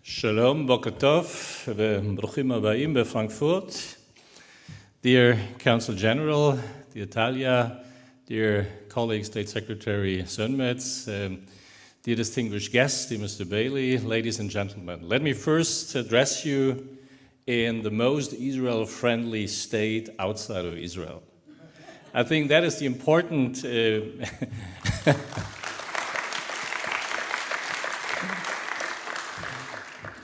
Shalom, Boker Tov, Bruchim Abayim Frankfurt. Dear Council General, dear Talia, dear colleague State Secretary Sönmez, dear distinguished guests, dear Mr. Bailey, ladies and gentlemen, let me first address you in the most Israel-friendly state outside of Israel. I think that is the important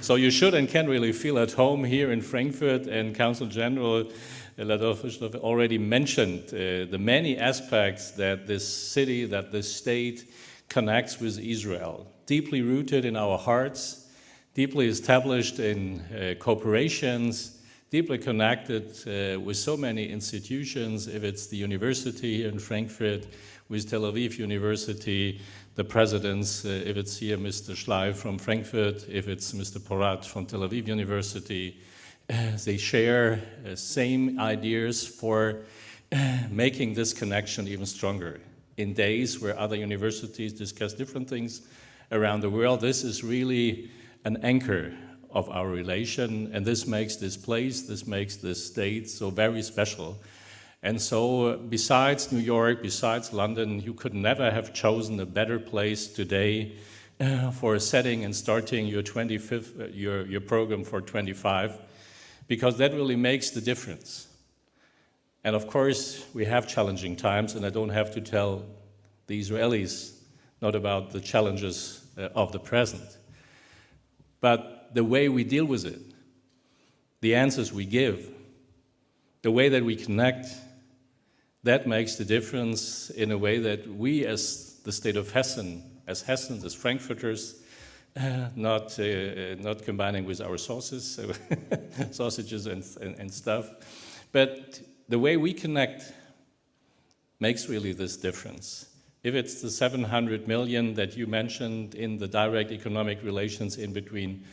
So you should and can really feel at home here in Frankfurt, and Council General Ladov already mentioned the many aspects that this city, that this state connects with Israel. Deeply rooted in our hearts, deeply established in cooperations, deeply connected with so many institutions, if it's the university here in Frankfurt, with Tel Aviv University, the presidents, if it's here Mr. Schleif from Frankfurt, if it's Mr. Porat from Tel Aviv University, they share same ideas for making this connection even stronger. In days where other universities discuss different things around the world, this is really an anchor of our relation, and this makes this place, this makes this state so very special. And so besides New York, besides London, you could never have chosen a better place today for setting and starting your 25th, your program for 25, because that really makes the difference. And of course, we have challenging times, and I don't have to tell the Israelis not about the challenges of the present, but the way we deal with it, the answers we give, the way that we connect, that makes the difference in a way that we as the state of Hessen, as Hessens, as Frankfurters, not combining with our sausages and stuff, but the way we connect makes really this difference. If it's the 700 million that you mentioned in the direct economic relations in between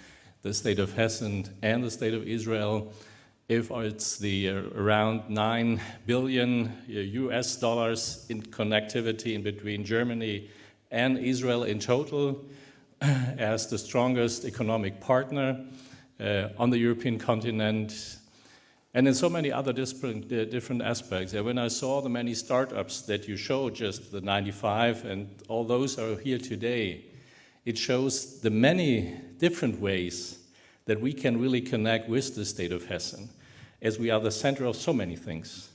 the state of Hessen and the state of Israel, if it's the around 9 billion US dollars in connectivity in between Germany and Israel in total, as the strongest economic partner on the European continent, and in so many other different aspects. When I saw the many startups that you showed, just the 95, and all those are here today, it shows the many different ways that we can really connect with the state of Hessen, as we are the center of so many things.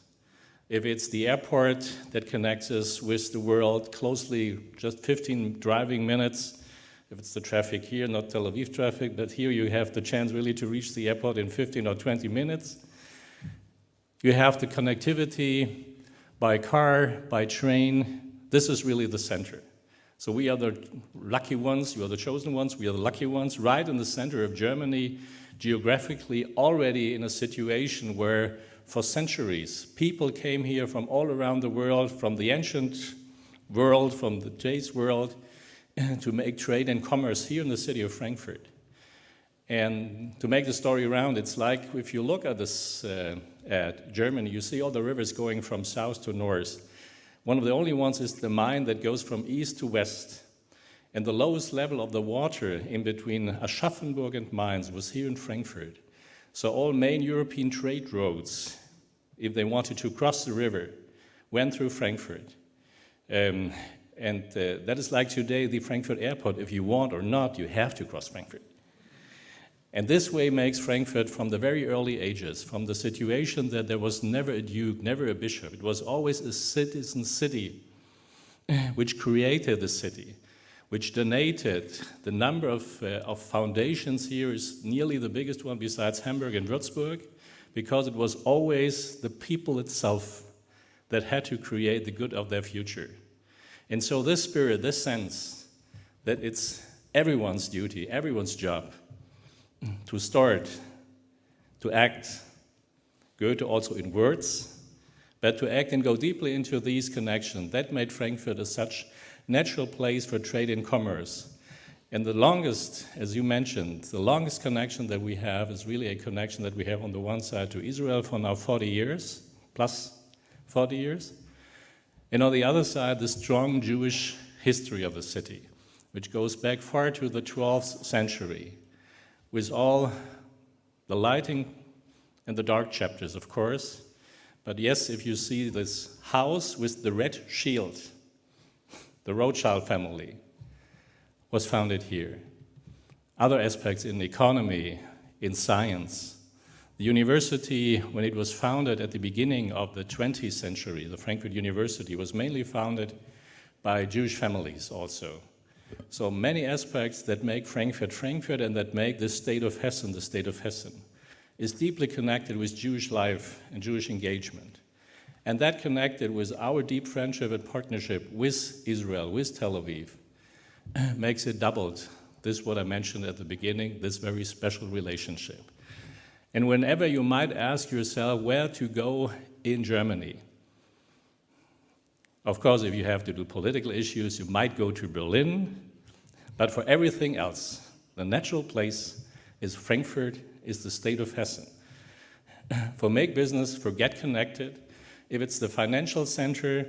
If it's the airport that connects us with the world closely, just 15 driving minutes, if it's the traffic here, not Tel Aviv traffic, but here you have the chance really to reach the airport in 15 or 20 minutes. You have the connectivity by car, by train. This is really the center. So we are the lucky ones, you are the chosen ones, we are the lucky ones, right in the center of Germany, geographically already in a situation where for centuries people came here from all around the world, from the ancient world, from the today's world, to make trade and commerce here in the city of Frankfurt. And to make the story round, it's like if you look at this, at Germany, you see all the rivers going from south to north. One of the only ones is the Main that goes from east to west. And the lowest level of the water in between Aschaffenburg and Mainz was here in Frankfurt. So all main European trade roads, if they wanted to cross the river, went through Frankfurt. That is like today, the Frankfurt airport. If you want or not, you have to cross Frankfurt. And this way makes Frankfurt from the very early ages, from the situation that there was never a duke, never a bishop. It was always a citizen city which created the city, which donated. The number of foundations here is nearly the biggest one besides Hamburg and Würzburg, because it was always the people itself that had to create the good of their future. And so this spirit, this sense that it's everyone's duty, everyone's job to start, to act, good also in words, but to act and go deeply into these connections, that made Frankfurt a such natural place for trade and commerce. And the longest, as you mentioned, the longest connection that we have is really a connection that we have on the one side to Israel for now 40 years, plus 40 years, and on the other side, the strong Jewish history of the city, which goes back far to the 12th century, with all the lighting and the dark chapters, of course. But yes, if you see this house with the red shield, the Rothschild family was founded here. Other aspects in the economy, in science. The university, when it was founded at the beginning of the 20th century, the Frankfurt University was mainly founded by Jewish families also. So many aspects that make Frankfurt Frankfurt and that make the state of Hessen the state of Hessen is deeply connected with Jewish life and Jewish engagement. And that connected with our deep friendship and partnership with Israel, with Tel Aviv, makes it doubled. This is what I mentioned at the beginning, this very special relationship. And whenever you might ask yourself where to go in Germany, of course, if you have to do political issues, you might go to Berlin, but for everything else, the natural place is Frankfurt, is the state of Hessen. For make business, for get connected, if it's the financial center,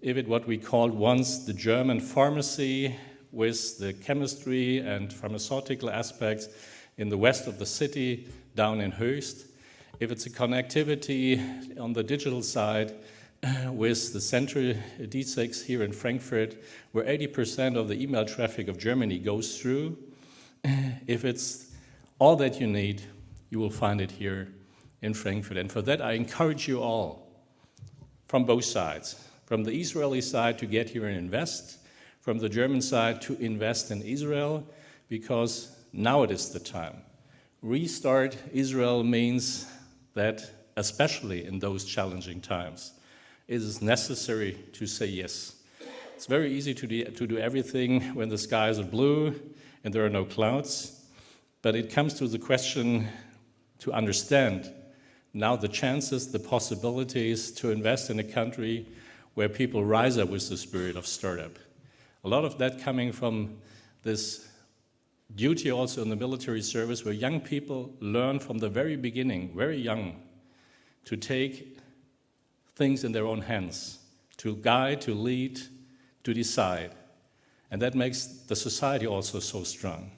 if it's what we called once the German pharmacy with the chemistry and pharmaceutical aspects in the west of the city, down in Höchst, if it's a connectivity on the digital side with the Central D6 here in Frankfurt, where 80% of the email traffic of Germany goes through, if it's all that you need, you will find it here in Frankfurt. And for that, I encourage you all, from both sides, from the Israeli side to get here and invest, from the German side to invest in Israel, because now it is the time. Restart Israel means that, especially in those challenging times, it is necessary to say yes. It's very easy to do everything when the skies are blue and there are no clouds, but it comes to the question to understand now the chances, the possibilities to invest in a country where people rise up with the spirit of startup. A lot of that coming from this duty also in the military service, where young people learn from the very beginning, very young, to take things in their own hands, to guide, to lead, to decide. And that makes the society also so strong.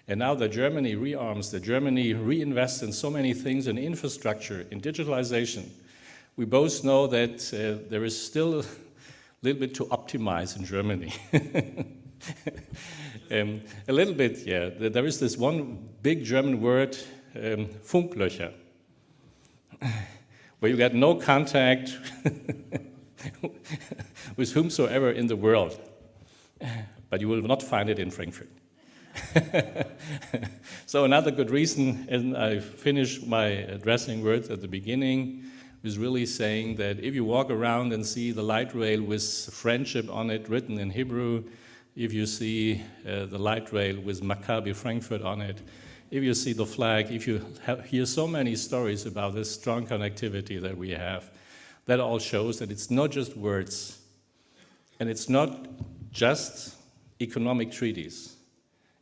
And now that Germany rearms, that Germany reinvests in so many things, in infrastructure, in digitalization, we both know that there is still a little bit to optimize in Germany. A little bit, yeah. There is this one big German word, Funklöcher, where you get no contact with whomsoever in the world, but you will not find it in Frankfurt. So another good reason, and I finish my addressing words at the beginning, was really saying that if you walk around and see the light rail with friendship on it written in Hebrew, if you see the light rail with Maccabi Frankfurt on it, if you see the flag, if you hear so many stories about this strong connectivity that we have, that all shows that it's not just words, and it's not just economic treaties.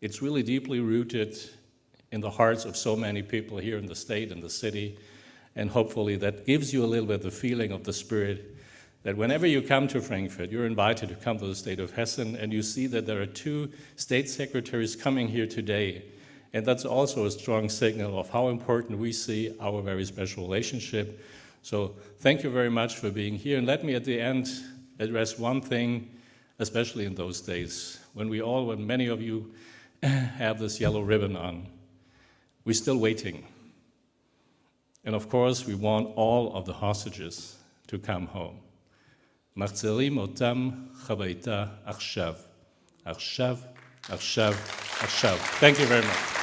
It's really deeply rooted in the hearts of so many people here in the state and the city, and hopefully that gives you a little bit the feeling of the spirit that whenever you come to Frankfurt, you're invited to come to the state of Hessen, and you see that there are 2 state secretaries coming here today. And that's also a strong signal of how important we see our very special relationship. So thank you very much for being here. And let me at the end address one thing, especially in those days, when many of you have this yellow ribbon on. We're still waiting. And of course, we want all of the hostages to come home. מחזירים אותם הביתה עכשיו. עכשיו, עכשיו, עכשיו. Thank you very much.